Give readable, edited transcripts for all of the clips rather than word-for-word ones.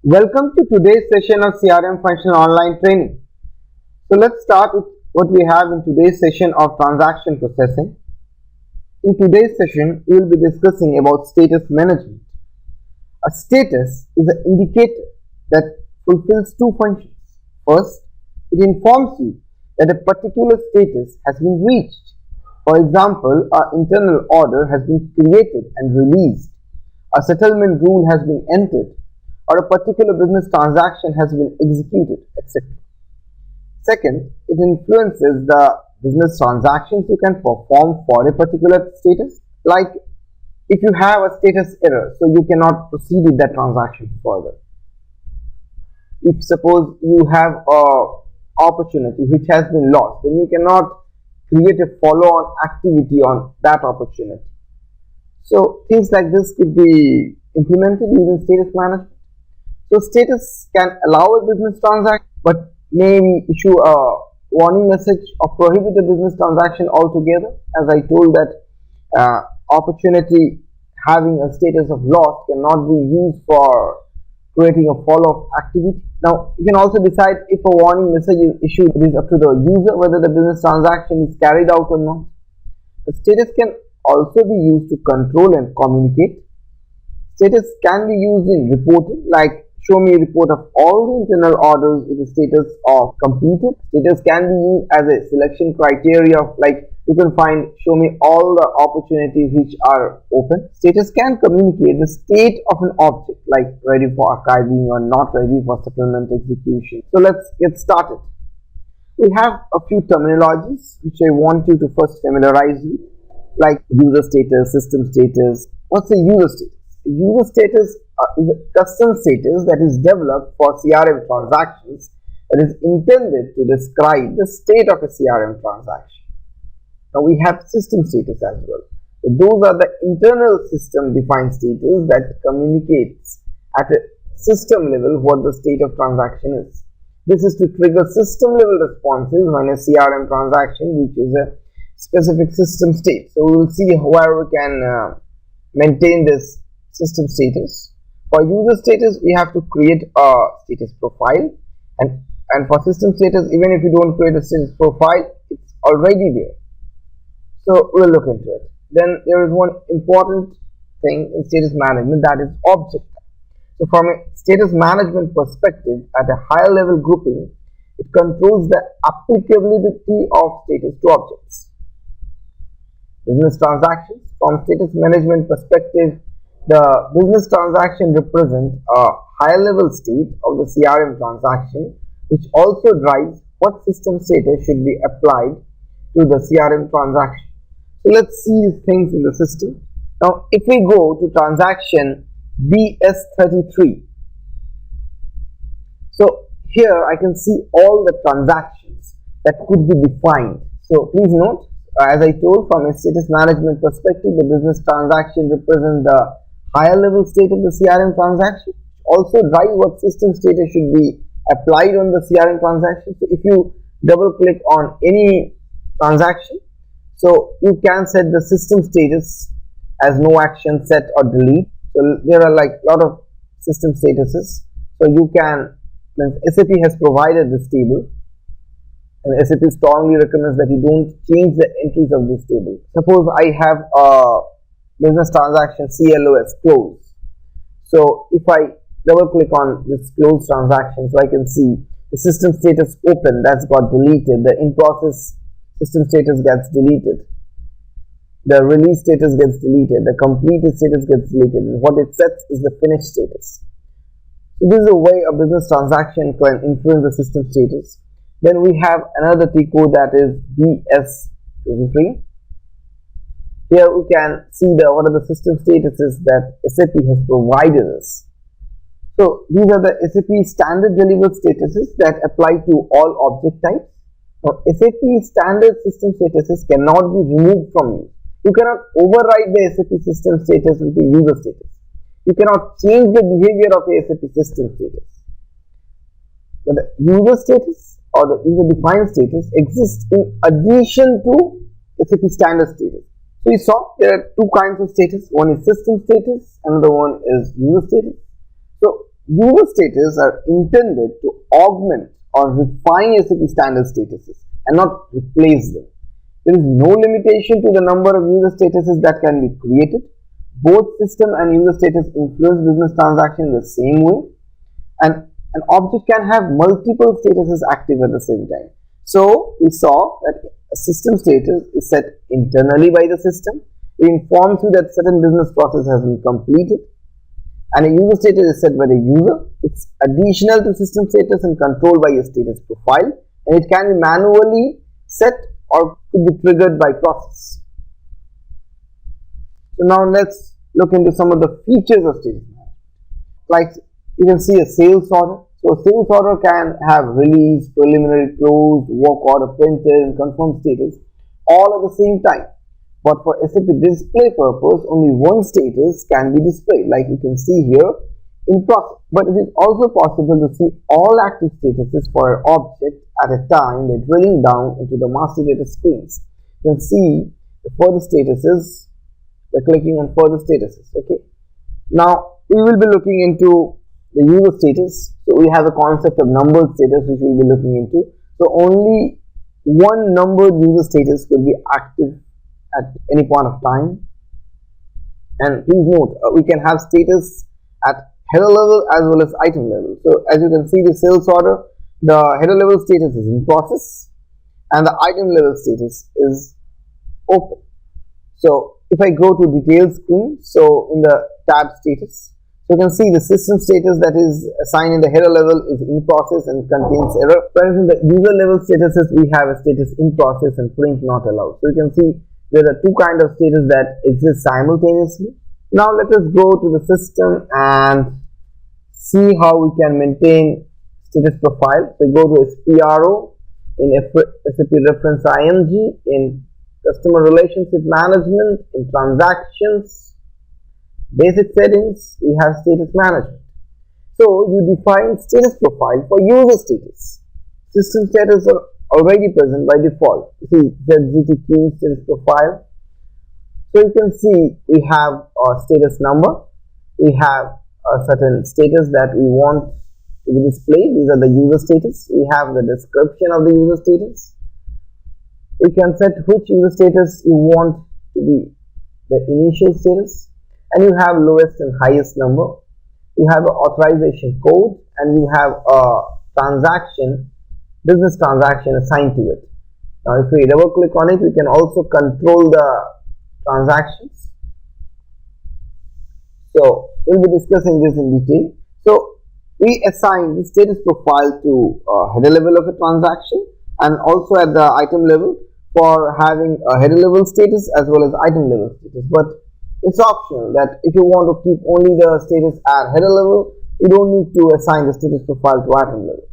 Welcome to today's session of CRM Functional Online Training. So let's start with what we have in today's session of transaction processing. In today's session, we will be discussing about status management. A status is an indicator that fulfills two functions. First, it informs you that a particular status has been reached. For example, an internal order has been created and released, a settlement rule has been entered, or a particular business transaction has been executed, etc. Second, it influences the business transactions you can perform for a particular status. Like if you have a status error, so you cannot proceed with that transaction further. If suppose you have a opportunity which has been lost, then you cannot create a follow-on activity on that opportunity. So things like this could be implemented using status management. So status can allow a business transaction but may issue a warning message or prohibit a business transaction altogether. As I told that opportunity having a status of loss cannot be used for creating a follow-up activity. Now you can also decide if a warning message is issued. It is up to the user whether the business transaction is carried out or not. The status can also be used to control and communicate. Status can be used in reporting, like show me a report of all the internal orders with the status of completed. Status can be used as a selection criteria of, like, you can find show me all the opportunities which are open. Status can communicate the state of an object, like ready for archiving or not ready for settlement execution. So let's get started. We have a few terminologies which I want you to first familiarize with, like user status, system status. What's a user status? User status is a custom status that is developed for CRM transactions that is intended to describe the state of a CRM transaction. Now we have system status as well. So those are the internal system defined status that communicates at a system level what the state of transaction is. This is to trigger system level responses when a CRM transaction reaches a specific system state. So we will see where we can maintain this system status. For user status, we have to create a status profile, and for system status, even if you don't create a status profile, it's already there. So we'll look into it. Then there is one important thing in status management, that is object type. So from a status management perspective, at a higher level grouping, it controls the applicability of status to objects. Business transactions, from status management perspective, the business transaction represents a higher level state of the CRM transaction, which also drives what system status should be applied to the CRM transaction. So let's see these things in the system. Now if we go to transaction BS33, so here I can see all the transactions that could be defined. So please note, as I told, from a status management perspective, the business transaction represents the higher level state of the CRM transaction, also drive what system status should be applied on the CRM transaction. So if you double click on any transaction, so you can set the system status as no action, set or delete. So there are like a lot of system statuses. So you can, SAP has provided this table, and SAP strongly recommends that you don't change the entries of this table. Suppose I have a business transaction CLOS close. So if I double click on this close transaction, so I can see the system status open, that's got deleted, the in process system status gets deleted, the release status gets deleted, the completed status gets deleted, and what it sets is the finished status. So this is a way a business transaction can influence the system status. Then we have another T code, that is BS23. Here we can see what are the system statuses that SAP has provided us. So these are the SAP standard delivered statuses that apply to all object types. Now SAP standard system statuses cannot be removed from you. You cannot override the SAP system status with the user status. You cannot change the behavior of the SAP system status. But the user status or the user defined status exists in addition to SAP standard status. So we saw there are two kinds of status. One is system status, another one is user status. So user status are intended to augment or refine SAP standard statuses and not replace them. There is no limitation to the number of user statuses that can be created. Both system and user status influence business transactions in the same way, and an object can have multiple statuses active at the same time. So we saw that a system status is set internally by the system. It informs you that certain business process has been completed, and a user status is set by the user. It's additional to system status and controlled by a status profile, and it can be manually set or could be triggered by process. So now let's look into some of the features of status management. Like you can see a sales order. So a sales order can have release, preliminary, closed, work order, printed, and confirmed status all at the same time. But for SAP display purpose, only one status can be displayed, like you can see here in process. But it is also possible to see all active statuses for an object at a time by drilling down into the master data screens. You can see the further statuses by clicking on further statuses. Okay. Now we will be looking into the user status. So we have a concept of numbered status which we will be looking into. So only one numbered user status will be active at any point of time. And please note, we can have status at header level as well as item level. So as you can see, the sales order, the header level status is in process and the item level status is open. So if I go to details screen, so in the tab status, so you can see the system status that is assigned in the header level is in process and contains error. Whereas in the user level statuses, we have a status in process and print not allowed. So you can see there are two kinds of status that exist simultaneously. Now let us go to the system and see how we can maintain status profile. So go to SPRO in SAP reference IMG, in customer relationship management, in transactions, basic settings, we have status management. So you define status profile for user status. System status are already present by default. You see ZZTQ status profile. So you can see we have a status number, we have a certain status that we want to be displayed. These are the user status. We have the description of the user status. We can set which user status you want to be the initial status, and you have lowest and highest number. You have an authorization code, and you have a transaction, business transaction assigned to it. Now if we double click on it, we can also control the transactions. So we'll be discussing this in detail. So we assign the status profile to header level of a transaction and also at the item level for having a header level status as well as item level status. But it's optional that if you want to keep only the status at header level, you don't need to assign the status profile to item level.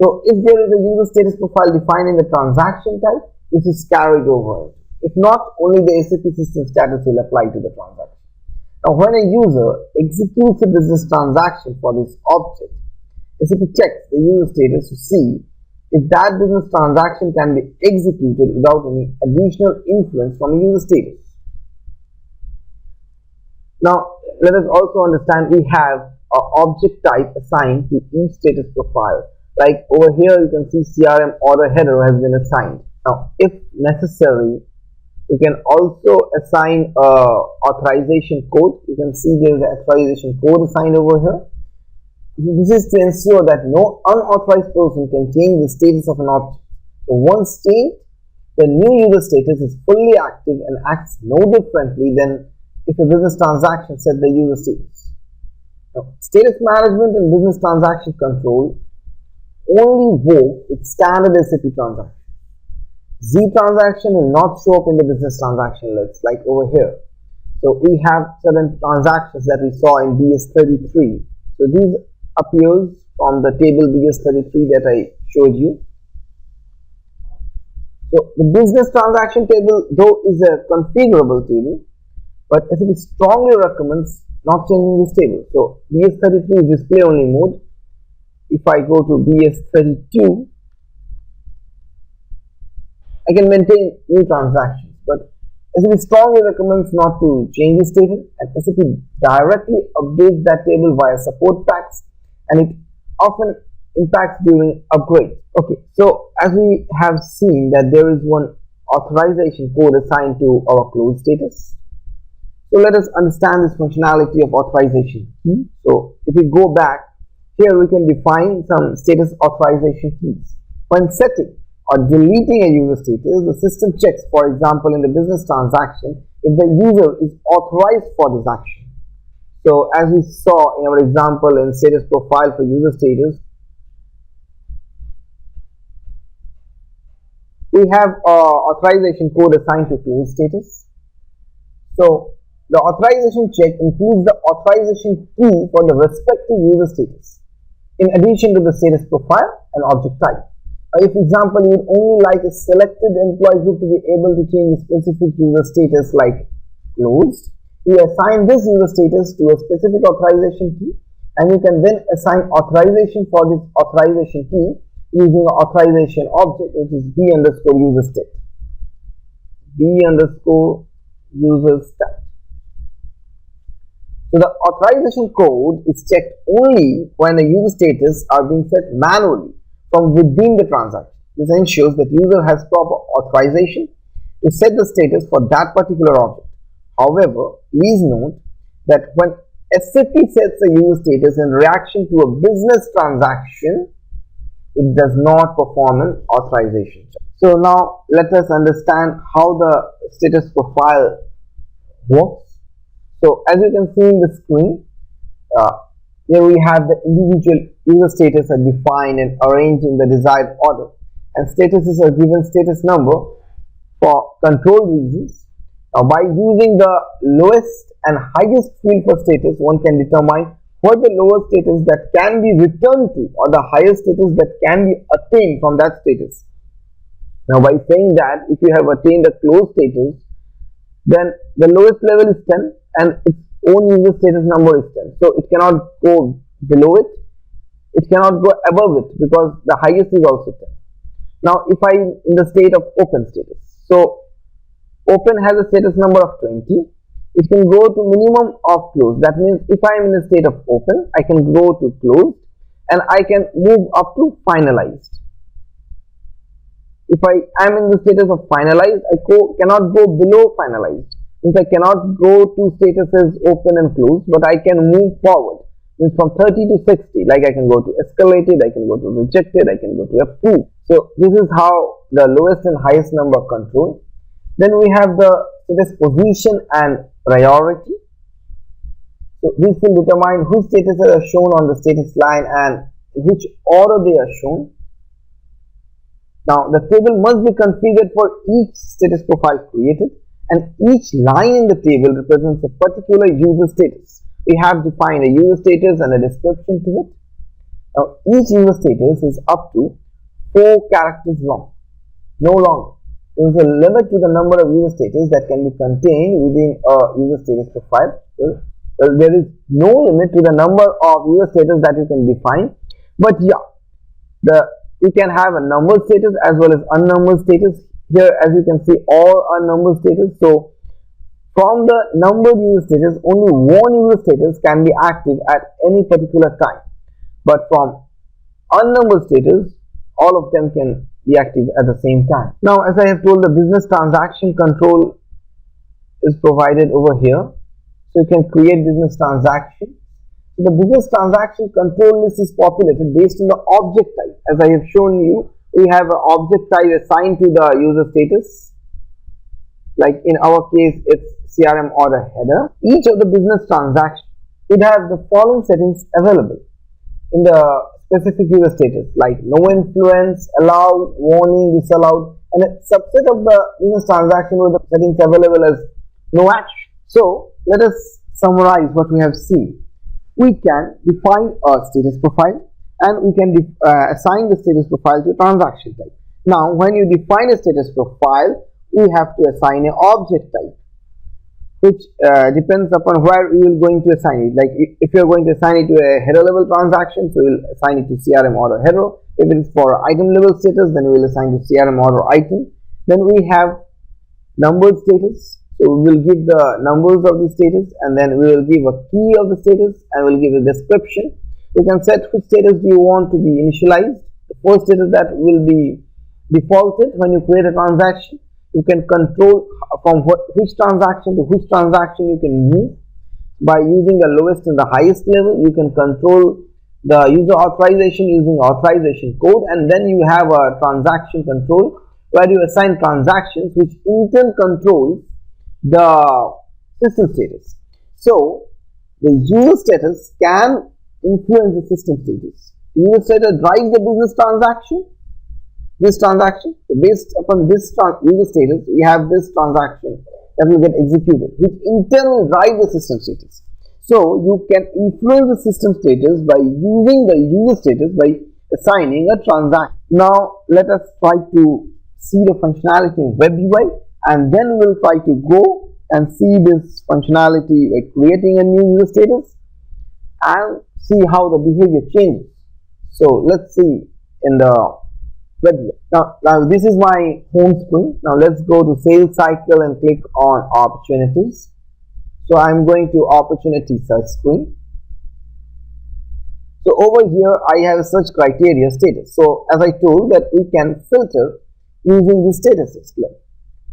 So if there is a user status profile defined in the transaction type, this is carried over. If not, only the SAP system status will apply to the transaction. Now when a user executes a business transaction for this object, SAP checks the user status to see if that business transaction can be executed without any additional influence from a user status. Now let us also understand we have an object type assigned to each status profile. Like over here you can see CRM order header has been assigned. Now if necessary, we can also assign a authorization code. You can see there is an authorization code assigned over here. This is to ensure that no unauthorized person can change the status of an object. So once changed, the new user status is fully active and acts no differently than if a business transaction set the user status. Now, status management and business transaction control only work with standard SAP transactions. Z transaction will not show up in the business transaction list like over here. So we have certain transactions that we saw in BS33. So these appears from the table BS33 that I showed you. So the business transaction table though is a configurable table, but SAP strongly recommends not changing this table. So BS33 is display only mode. If I go to BS32, I can maintain new transactions, but SAP strongly recommends not to change this table, and SAP directly updates that table via support packs, and it often impacts during upgrade. Okay, so as we have seen that there is one authorization code assigned to our close status. So let us understand this functionality of authorization key. So if we go back, here we can define some status authorization keys. When setting or deleting a user status, the system checks, for example, in the business transaction, if the user is authorized for this action. So as we saw in our example in status profile for user status, we have authorization code assigned to close status. So the authorization check includes the authorization key for the respective user status, in addition to the status profile and object type. If, for example, you would only like a selected employee group to be able to change a specific user status like closed, you assign this user status to a specific authorization key, and you can then assign authorization for this authorization key using an authorization object, which is b underscore user state. b underscore user state. So the authorization code is checked only when the user status are being set manually from within the transaction. This ensures that user has proper authorization to set the status for that particular object. However, please note that when SAP sets a user status in reaction to a business transaction, it does not perform an authorization check. So now let us understand how the status profile works. So as you can see in the screen, here we have the individual user status are defined and arranged in the desired order, and statuses are given status number for control reasons. Now by using the lowest and highest field for status, one can determine what the lowest status that can be returned to or the highest status that can be attained from that status. Now by saying that if you have attained a closed status, then the lowest level is 10 and its own user status number is 10. So it cannot go below it, it cannot go above it, because the highest is also 10. Now if I am in the state of open status, so open has a status number of 20, it can go to minimum of closed. That means if I am in the state of open, I can go to closed and I can move up to finalized. If I am in the status of finalized, I cannot go below finalized. Since I cannot go to statuses open and closed, but I can move forward. Means from 30 to 60, like I can go to escalated, I can go to rejected, I can go to approved. So this is how the lowest and highest number control. Then we have the status position and priority. So this will determine whose statuses are shown on the status line and in which order they are shown. Now the table must be configured for each status profile created, and each line in the table represents a particular user status. We have defined a user status and a description to it. Now each user status is up to 4 characters long, no longer. There is a limit to the number of user status that can be contained within a user status profile. Well, there is no limit to the number of user status that you can define, but yeah, you can have a numbered status as well as unnumbered status. Here as you can see, all are numbered status. So from the numbered user status, only one user status can be active at any particular time, but from unnumbered status, all of them can be active at the same time. Now as I have told, the business transaction control is provided over here, so you can create business transaction. So the business transaction control list is populated based on the object type. As I have shown you, we have an object type assigned to the user status. Like in our case, it's CRM order header. Each of the business transactions would have the following settings available in the specific user status, like no influence, allowed, warning, disallowed, and a subset of the business transaction with the settings available as no action. So let us summarize what we have seen. We can define a status profile and we can assign the status profile to a transaction type. Now when you define a status profile, we have to assign an object type, which depends upon where we will going to assign it. Like if you are going to assign it to a header level transaction, so we will assign it to CRM order header. If it is for item level status, then we will assign to CRM order item. Then we have numbered status. So we will give the numbers of the status, and then we will give a key of the status, and we will give a description. You can set which status do you want to be initialized. The first status that will be defaulted when you create a transaction. You can control from which transaction to which transaction you can move by using the lowest and the highest level. You can control the user authorization using authorization code, and then you have a transaction control where you assign transactions which in turn controls the system status. So the user status can influence the system status. The user status drives the business transaction. This transaction, based upon this user status, we have this transaction that will get executed, which in turn will drive the system status. So you can influence the system status by using the user status by assigning a transaction. Now let us try to see the functionality in web UI, and then we'll try to go and see this functionality by creating a new user status and see how the behavior changes. So let's see in the web UI. Now this is my home screen. Now let's go to sales cycle and click on opportunities. So I'm going to opportunity search screen. So over here I have a search criteria status. So as I told that we can filter using the statuses.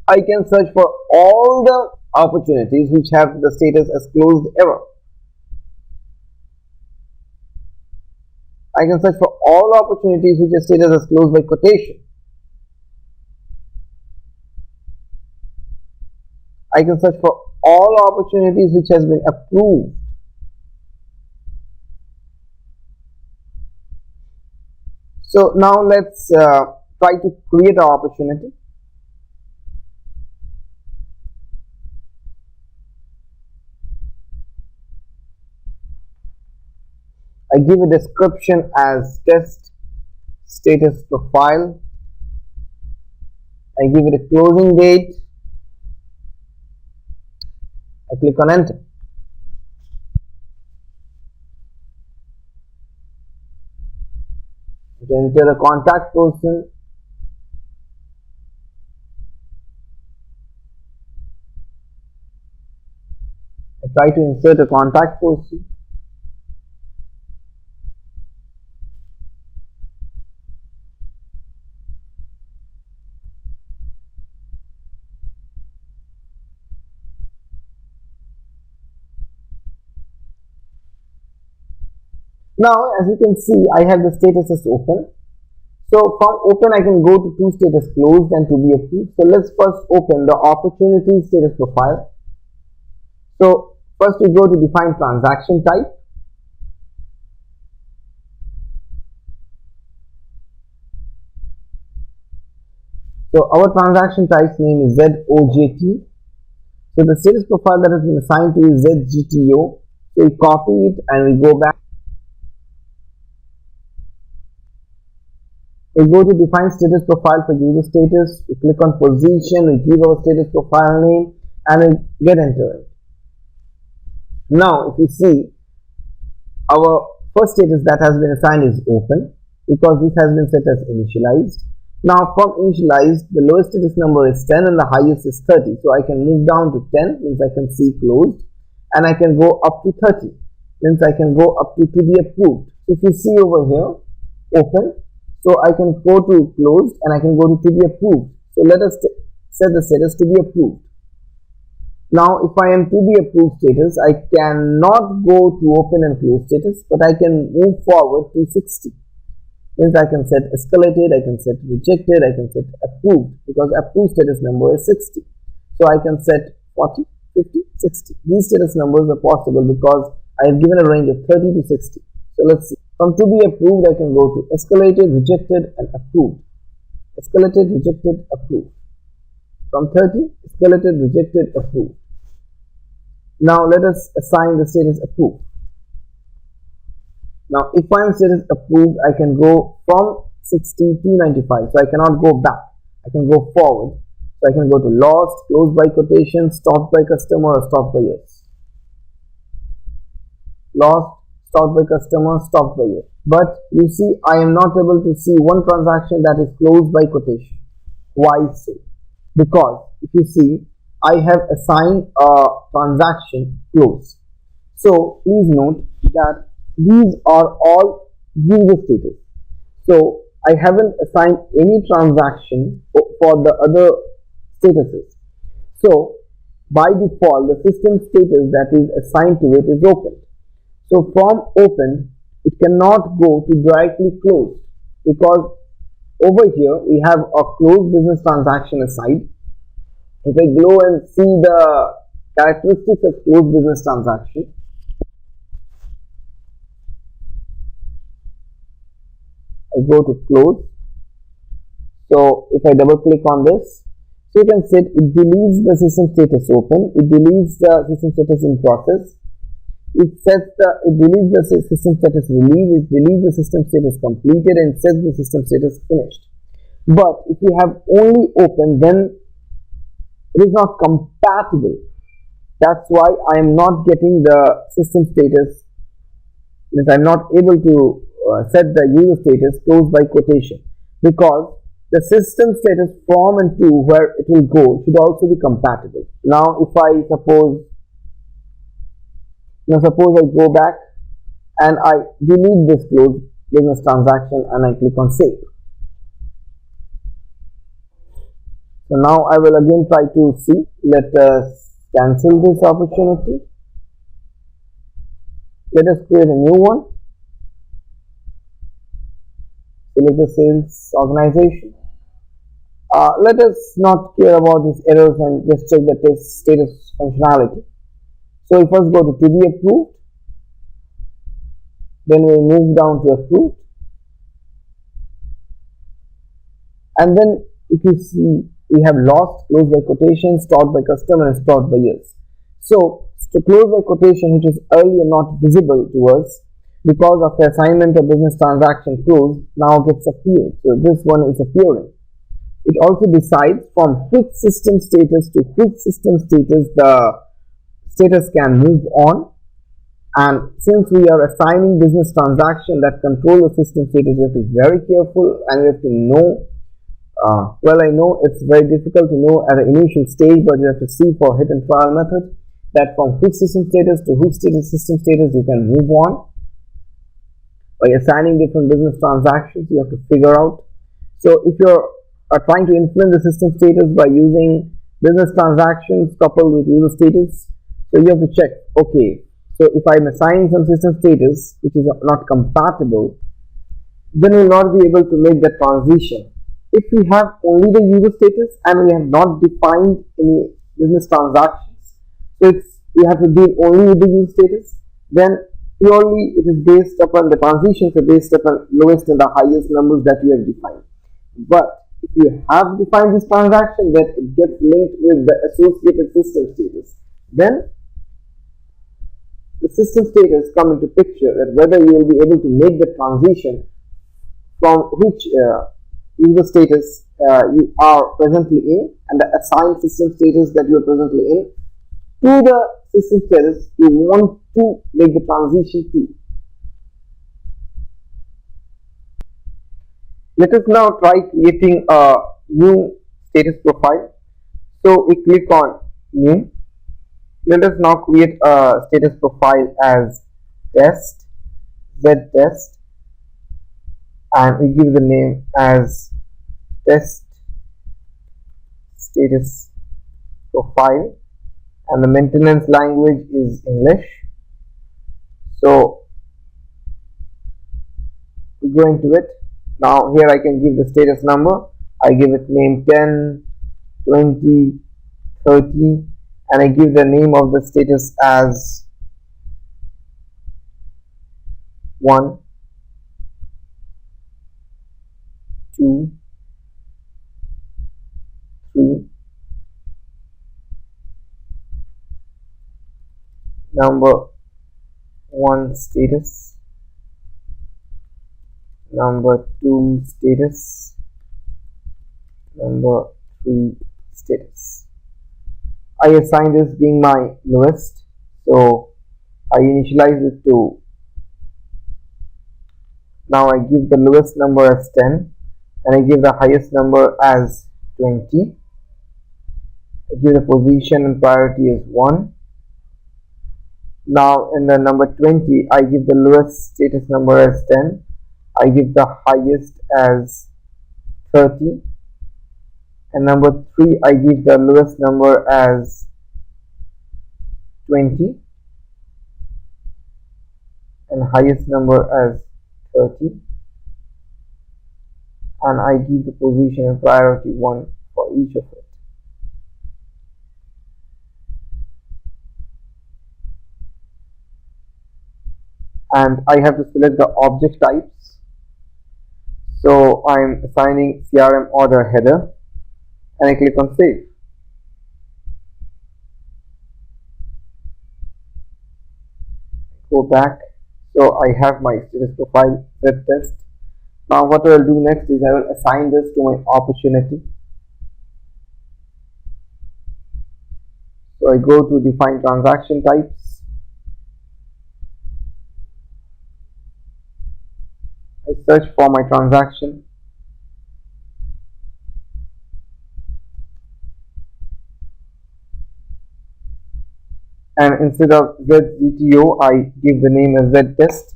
I can search for all the opportunities which have the status as closed error. I can search for all opportunities which have status as closed by quotation. I can search for all opportunities which has been approved. So now let's try to create an opportunity. I give a description as test status profile. I give it a closing date. I click on enter. I enter a contact person. I try to insert a contact person. Now as you can see, I have the status as open. So from open I can go to status closed and to be approved. So let's first open the opportunity status profile. So first we go to define transaction type. So our transaction type's name is ZOJT. So the status profile that has been assigned to is ZGTO. So we copy it and we go back. We go to define status profile for user status. We click on position. We give our status profile name and we get enter it. Now if you see, our first status that has been assigned is open because this has been set as initialized. Now from initialized, the lowest status number is 10 and the highest is 30. So I can move down to 10, means I can see closed, and I can go up to 30, means I can go up to be approved. If you see over here, open, so I can go to closed and I can go to be approved. So let us set the status to be approved. Now if I am to be approved status, I cannot go to open and close status, but I can move forward to 60. Means I can set escalated, I can set rejected, I can set approved, because approved status number is 60. So I can set 40, 50, 60. These status numbers are possible because I have given a range of 30 to 60. So let's see. From to be approved, I can go to escalated, rejected and approved. Escalated, rejected, approved. From 30, escalated, rejected, approved. Now let us assign the status approved. Now if I am status approved, I can go from 60 to 95. So I cannot go back. I can go forward. So I can go to lost, closed by quotation, stopped by customer or stopped by yes. Lost, stopped by customer, stopped by yes. But you see, I am not able to see one transaction that is closed by quotation. Why so? Because if you see, I have assigned a transaction close. So please note that these are all user status. So I haven't assigned any transaction for the other statuses. So by default, the system status that is assigned to it is open. So from opened, it cannot go to directly closed, because over here we have a closed business transaction aside. If I go and see the characteristics of closed business transaction, I go to close. So if I double click on this, so you can see it deletes the system status open, it deletes the system status in process, it deletes the system status release, it deletes the system status completed, and sets the system status finished. But if you have only open, then it is not compatible. That's why I am not getting the system status, means I am not able to set the user status closed by quotation, because the system status from and to where it will go should also be compatible. Now if I suppose I go back and I delete this closed business transaction and I click on save. So now I will again try to see. Let us cancel this opportunity. Let us create a new one. Select the sales organization. Let us not care about these errors and just check the test status functionality. So we first go to be approved, then we move down to approved, and then if you see we have lost, closed by quotation, stored by customer, and stored by years. So to close by quotation, which is earlier not visible to us because of the assignment of business transaction closed, now gets appeared. So this one is appearing. It also decides from which system status to which system status the status can move on. And since we are assigning business transaction that control the system status, we have to be very careful, and we have to know. Well, I know it's very difficult to know at the initial stage, but you have to see for hit and trial method that from which system status to which system status you can move on. By assigning different business transactions, you have to figure out. So if you're trying to influence the system status by using business transactions coupled with user status, so you have to check, okay, so if I'm assigning some system status which is not compatible, then we'll not be able to make the transition. If we have only the user status and we have not defined any business transactions, so we have to deal only with the user status, then purely it is based upon the transitions are based upon lowest and the highest numbers that you have defined. But if you have defined this transaction, that it gets linked with the associated system status, then the system status come into picture, that whether you will be able to make the transition from which user status you are presently in and the assigned system status that you are presently in to the system status you want to make the transition to. Let us now try creating a new status profile. So we click on new. Let us now create a status profile as test, z-test, and we give the name as test status profile, and the maintenance language is English. So we go into it. Now here I can give the status number. I give it name 10, 20, 30, and I give the name of the status as 1, 2, 3, number 1 status, number 2 status, number 3 status. I assign this being my lowest, so I initialize it to, now I give the lowest number as 10 and I give the highest number as 20. I give the position and priority as 1. Now in the number 20, I give the lowest status number as 10. I give the highest as 30. And number 3, I give the lowest number as 20 and highest number as 30. And I give the position and priority 1 for each of it. And I have to select the object types. So I'm assigning CRM order header and I click on save. Go back. So I have my status profile set test. Now what I will do next is I will assign this to my opportunity. So I go to define transaction types. I search for my transaction. And instead of ZZTO, I give the name as ZTest.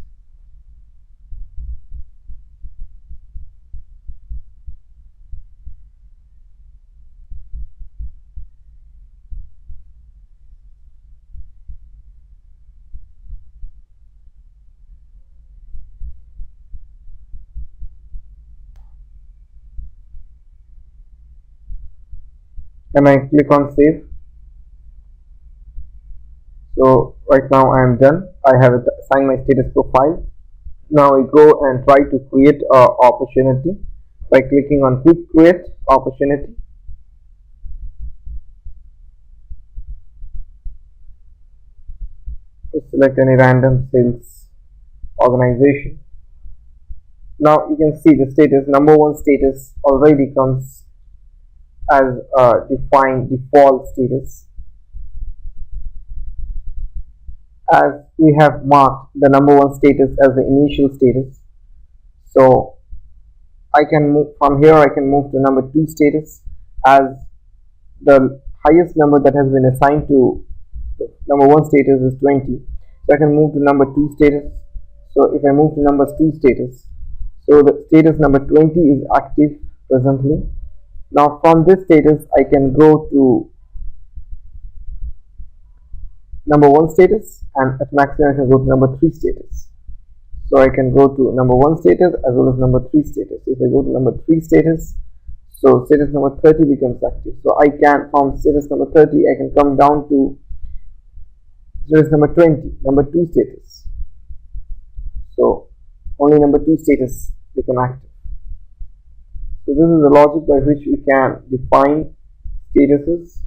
And I click on save. So right now I am done. I have assigned my status profile. Now I go and try to create a opportunity by clicking on quick create opportunity. Select any random sales organization. Now you can see the status, number 1 status already comes as a defined default status, as we have marked the number 1 status as the initial status. So I can move from here, I can move to number 2 status, as the highest number that has been assigned to number 1 status is 20. So I can move to number 2 status. So if I move to number 2 status, so the status number 20 is active presently. Now from this status I can go to number 1 status, and at maximum I can go to number 3 status. So I can go to number 1 status as well as number 3 status. If I go to number 3 status, so status number 30 becomes active. So I can, from status number 30, I can come down to status number 20, number 2 status. So only number 2 status become active. So this is the logic by which we can define statuses,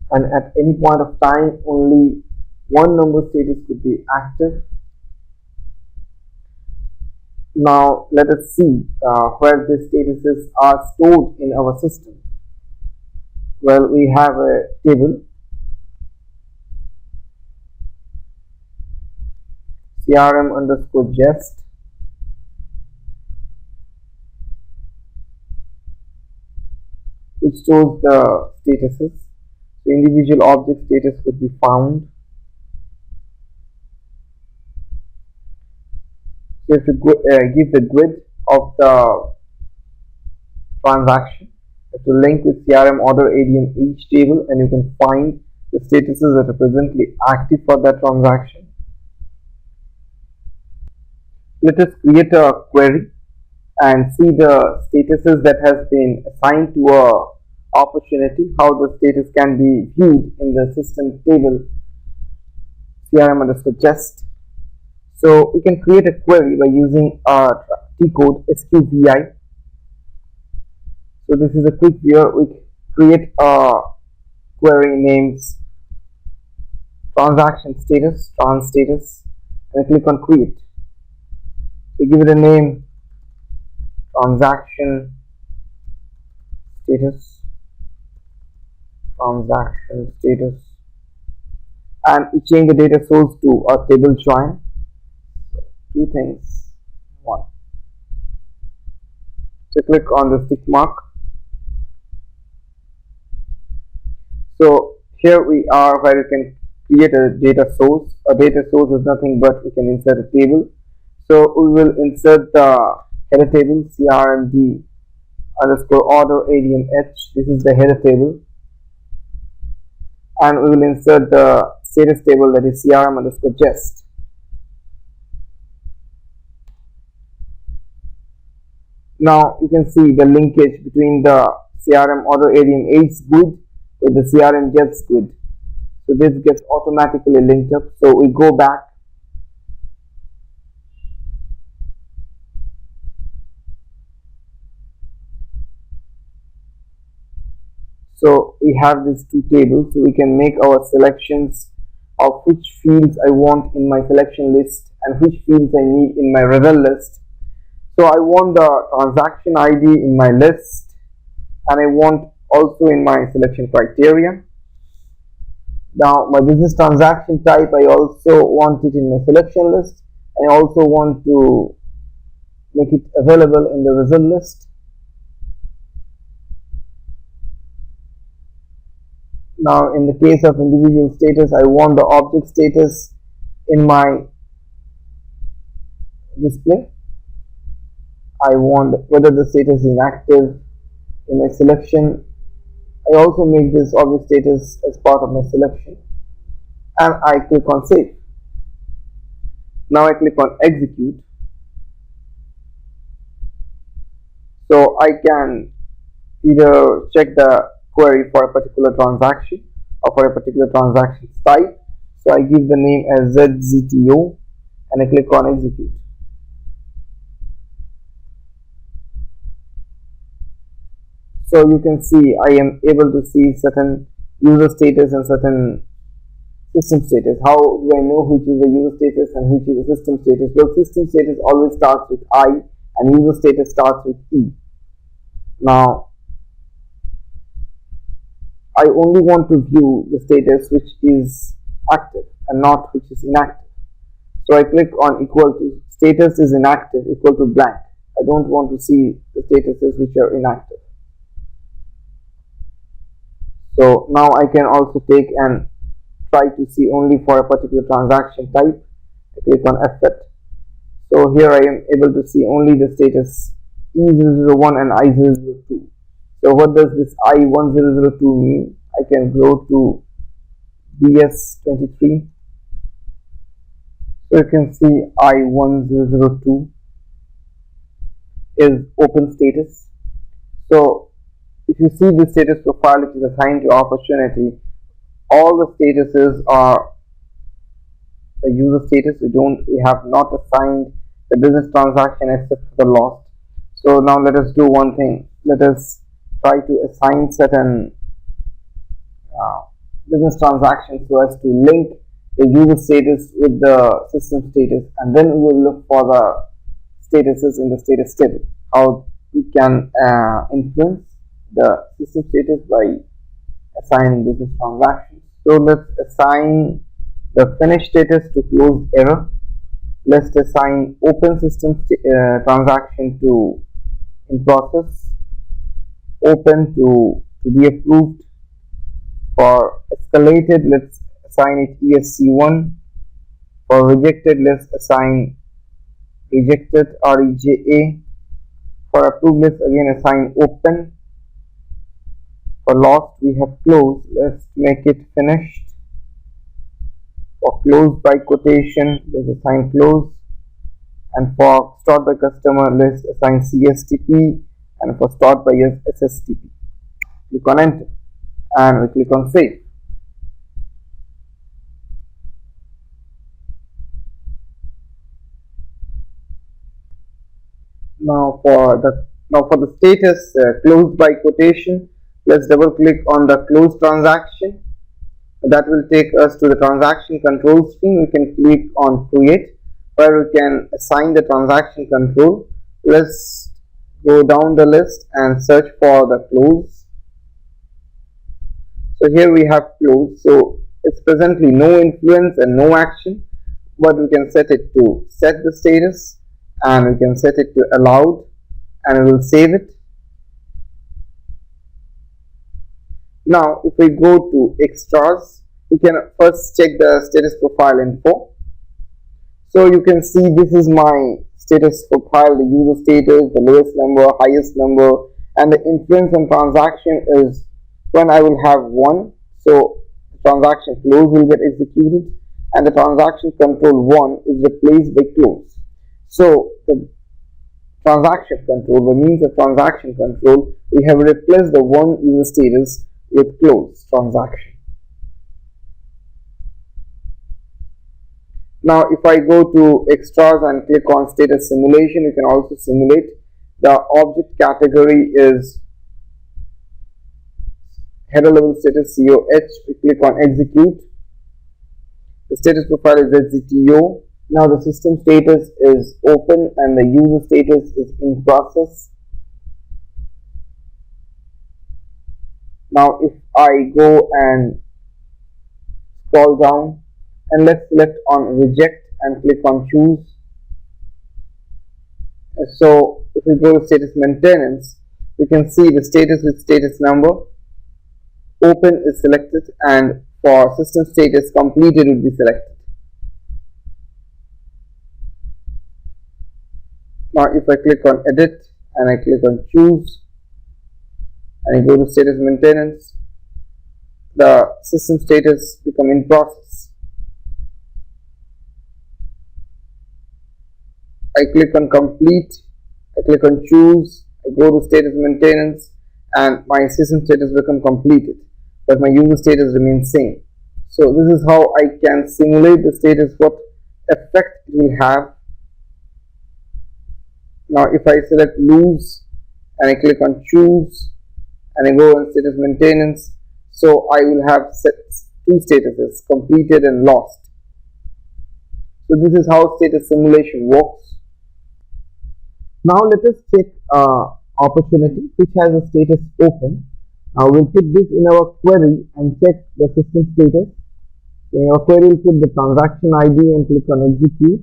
and at any point of time only one number status could be active. Now let us see where these statuses are stored in our system. Well, we have a table, CRM_jest, which stores the statuses. So individual object status could be found. So you have to give the grid of the transaction. You have to link with CRM order ADM each table, and you can find the statuses that are presently active for that transaction. Let us create a query and see the statuses that has been assigned to a opportunity, how the status can be viewed in the system table CRM_jest. So we can create a query by using our T code SQVI. So this is a quick view. We create a query names transaction status, trans status, and I click on create. So give it a name, transaction status, and we change the data source to a table join. So 2 things, 1. So click on the tick mark. So here we are where you can create a data source. A data source is nothing but we can insert a table. So we will insert the header table crmd underscore order admh. This is the header table, and we will insert the status table, that is crm underscore jest. Now you can see the linkage between the crm order admh GUID with the crm jest GUID. So this gets automatically linked up. So we go back. So we have these two tables, so we can make our selections of which fields I want in my selection list and which fields I need in my result list. So I want the transaction ID in my list, and I want also in my selection criteria. Now my business transaction type, I also want it in my selection list. I also want to make it available in the result list. Now in the case of individual status, I want the object status in my display. I want whether the status is inactive in my selection. I also make this object status as part of my selection, and I click on save. Now I click on execute. So I can either check the query for a particular transaction or for a particular transaction type. So I give the name as ZZTO and I click on execute. So you can see I am able to see certain user status and certain system status. How do I know which is the user status and which is the system status? Well, system status always starts with I and user status starts with E. Now I only want to view the status which is active and not which is inactive. So I click on equal to status is inactive equal to blank. I don't want to see the statuses which are inactive. So now I can also take and try to see only for a particular transaction type. I click on F8. So here I am able to see only the status E001 and I002. So what does this I1002 mean? I can go to BS23. So you can see I1002 is open status. So if you see the status profile which is assigned to opportunity, all the statuses are the user status. We have not assigned the business transaction except for the lost. So now let us do one thing. Let us try to assign certain business transactions so as to link the user status with the system status, and then we will look for the statuses in the status table. How we can influence the system status by assigning business transactions. So let's assign the finished status to closed error. Let's assign open system transaction to in process, open to be approved. For escalated, let's assign it ESC1. For rejected, let's assign rejected REJA. For approved, let's again assign open. For lost, we have closed. Let's make it finished. For closed by quotation, let's assign close. And for stored by customer, let's assign CSTP. And for stored by SSTP, click on enter and we click on save. Now for the status closed by quotation, let's double click on the closed transaction. That will take us to the transaction control screen. We can click on create, where we can assign the transaction control. Let's go down the list and search for the close. So here we have close. So it's presently no influence and no action, but we can set it to set the status, and we can set it to allowed, and we will save it. Now if we go to extras, we can first check the status profile info. So you can see this is my status profile, the user status, the lowest number, highest number, and the influence on transaction is when I will have 1. So the transaction close will get executed and the transaction control 1 is replaced by close. So the transaction control, by means of transaction control, we have replaced the 1 user status with close transaction. Now if I go to extras and click on status simulation, you can also simulate. The object category is header level status COH. We click on execute. The status profile is ZZTO. Now the system status is open and the user status is in process. Now if I go and scroll down and let's select on reject and click on choose. So if we go to status maintenance, we can see the status with status number. Open is selected and for system status completed will be selected. Now if I click on edit and I click on choose and I go to status maintenance, the system status become in process. I click on complete, I click on choose, I go to status maintenance and my system status become completed, but my user status remains same. So this is how I can simulate the status, what effect it will have. Now if I select lose and I click on choose and I go on status maintenance, so I will have set 2 statuses, completed and lost. So this is how status simulation works. Now let us check opportunity which has a status open. We'll put this in our query and check the system status. So in our query we'll put the transaction ID and click on execute.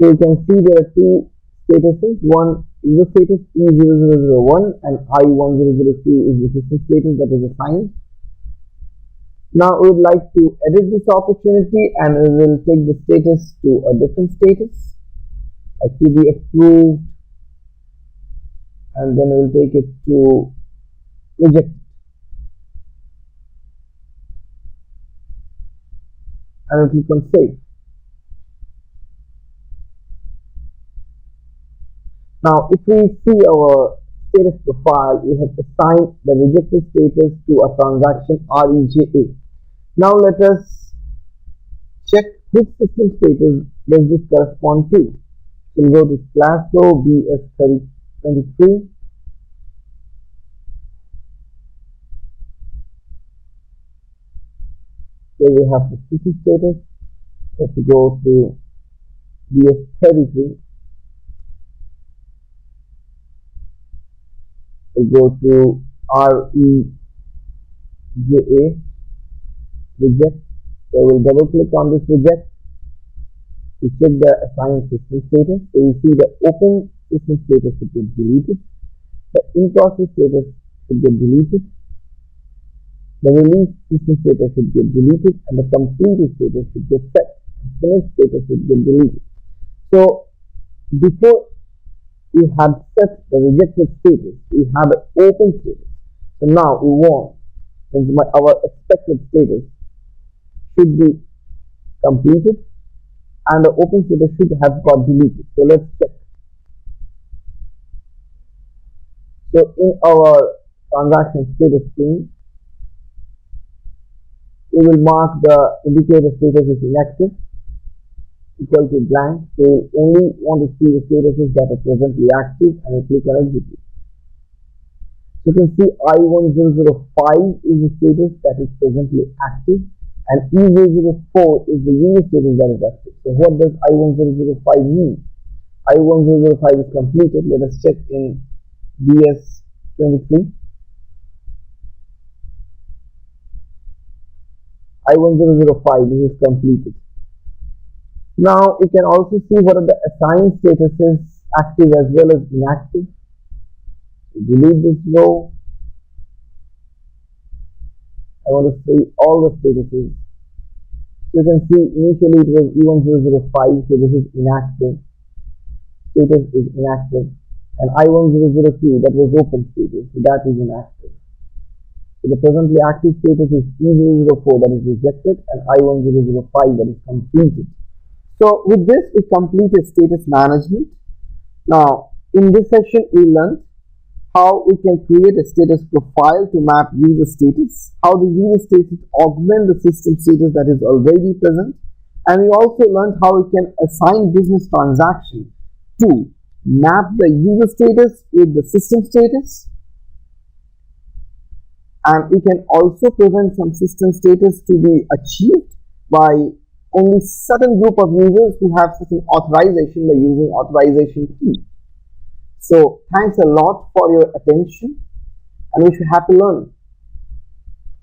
So you can see there are 2 statuses. One user status E0001 and I1002 is the system status that is assigned. Now we would like to edit this opportunity and we will take the status to a different status, like to be approved, and then we will take it to rejected and we'll click on save. Now if we see our status profile, we have assigned the rejected status to a transaction REJA. Now let us check which system status does this correspond to. So we'll go to /o BS3023. Here we have the system status. We have to go to BS33. We'll go to REJA, reject. So we'll double click on this reject to check the assigned system status. So we see the open system status should get deleted, the in process status should get deleted, the release system status should get deleted, and the completed status should get set, and finished status should get deleted. So before we had set the rejected status, we have an open status. So now we want, since our expected status should be completed and the open status should have got deleted. So let's check. So in our transaction status screen, we will mark the indicator status as inactive equal to blank. So we only want to see the statuses that are presently active and we'll click on execute. So you can see I1005 is the status that is presently active and E004 is the user status that is active. So what does I1005 mean? I1005 is completed. Let us check in BS23. I1005, this is completed. Now you can also see what are the assigned statuses, active as well as inactive. Delete this row I want to see all the statuses. So you can see initially it was E1005, so this is inactive. Status is inactive. And I1002, that was open status, so that is inactive. So the presently active status is E004, that is rejected, and I1005, that is completed. So with this, we completed status management. Now, in this session, we learned how we can create a status profile to map user status, how the user status augment the system status that is already present, and we also learned how we can assign business transaction to map the user status with the system status, and we can also prevent some system status to be achieved by only certain group of users who have certain authorization by using authorization key. So thanks a lot for your attention and wish you happy learning.